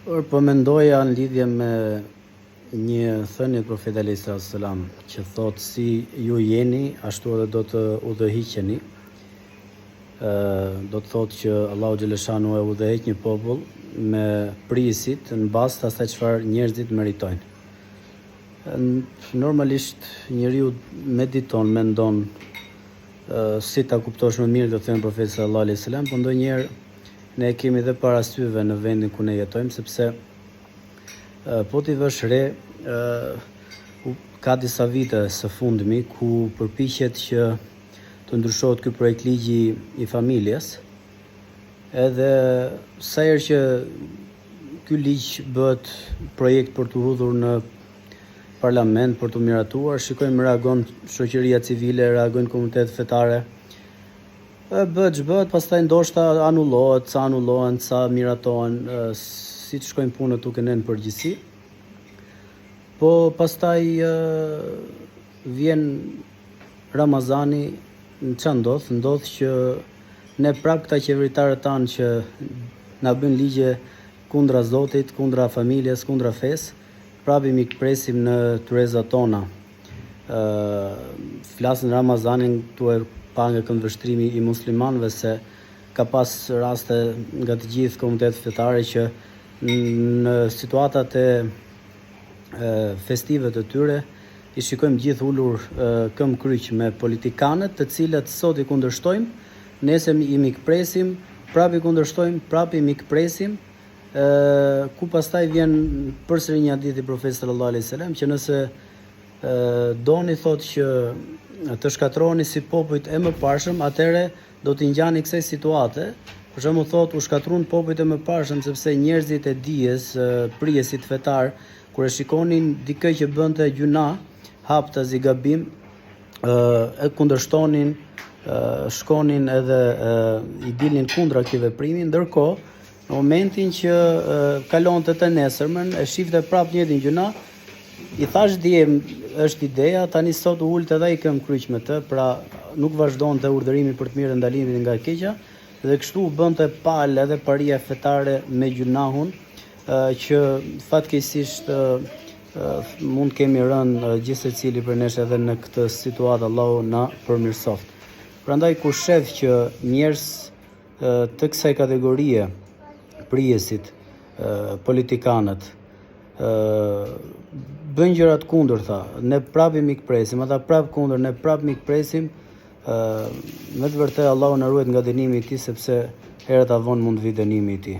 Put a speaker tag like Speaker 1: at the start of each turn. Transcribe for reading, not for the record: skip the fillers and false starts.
Speaker 1: Po mendoja në lidhje me një thënie të Profetit alayhis salam që thotë si ju jeni, ashtu edhe do të udhëhiqeni. Do të thotë që Allahu xhaleshanu e udhëheq një popull me prisit në bazë të asaj çfarë njerëzit meritojnë. Normalisht njeriu mediton, mendon si ta kuptosh më mirë, do të thënë Profeti sallallahu alaihi wasallam, por ndonjëherë ne kemi dhe parasyve në vendin ku ne jetojmë, sepse po t'i vësh re, ka disa vite së fundmi ku përpiqet që të ndryshohet ky projekt ligji i familjes, edhe sa herë që ky ligj bëhet projekt për të hudhur në parlament, për të miratuar, shikojmë reagon shoqëria civile, reagojnë komunitetet fetare, bëhet ç'bëhet, pastaj ndoshta anullohet, sa miratohen, si të shkojnë punët tuk ne në përgjithësi. Po pastaj vjen Ramazani, ç'a ndodh? Ndodh që ne prap këta qeveritarët tanë që na bën ligje kundra Zotit, kundra familjes, kundra fesë, prap i mikpresim në tyrezat tona. Flasën Ramazanin tu e pa nga këndvështrimi i muslimanëve se ka pas raste nga të gjithë komunitetet fetare që në situatat e festive të tyre i shikojmë gjithë ulur këmbë kryq me politikanët, të cilët sot i kundërshtojmë, nesër i mikpresim, prap i kundërshtojmë, prap i mikpresim, ku pastaj vjen përsëri një hadith i Profetit sallallahu alaihi wasallam që nëse doni, thotë, që të shkatroni si popujt e mëparshëm, atëre do t'i ngjani kësaj situate. Për shembull, thotë, u shkatrun popujt e mëparshëm sepse njerëzit e dijes, prijesit fetar, kur e shikonin dikë që bënte gjuna, haptazi, gabim, e kundërshtonin, shkonin edhe i dilnin kundra këtij veprimi, ndërkohë në momentin që kalonte të nesërmën, e shifte prap njëjtin gjuna, i thash dje është ideja, tani sot u ult edhe i këmbë kryq me të, pra nuk vazhdonte urdhërimi për të mirë ndalimin nga e keqja, dhe kështu u bënte palë edhe paria fetare me gjunahun, që fatkeqësisht mund kemi rënë gjithë secili për nesh edhe në këtë situatë, Allahu na përmirësoft. Prandaj kur shef që njerëz të kësaj kategorie, prijesit, politikanët, bëjnë gjërat kundërta, ne prap i mikpresim, ata prap kundër, ne prap mikpresim, me të vërtetë Allahu na ruaj nga dënimi i tij, sepse herët avon mund vi dënimi i tij.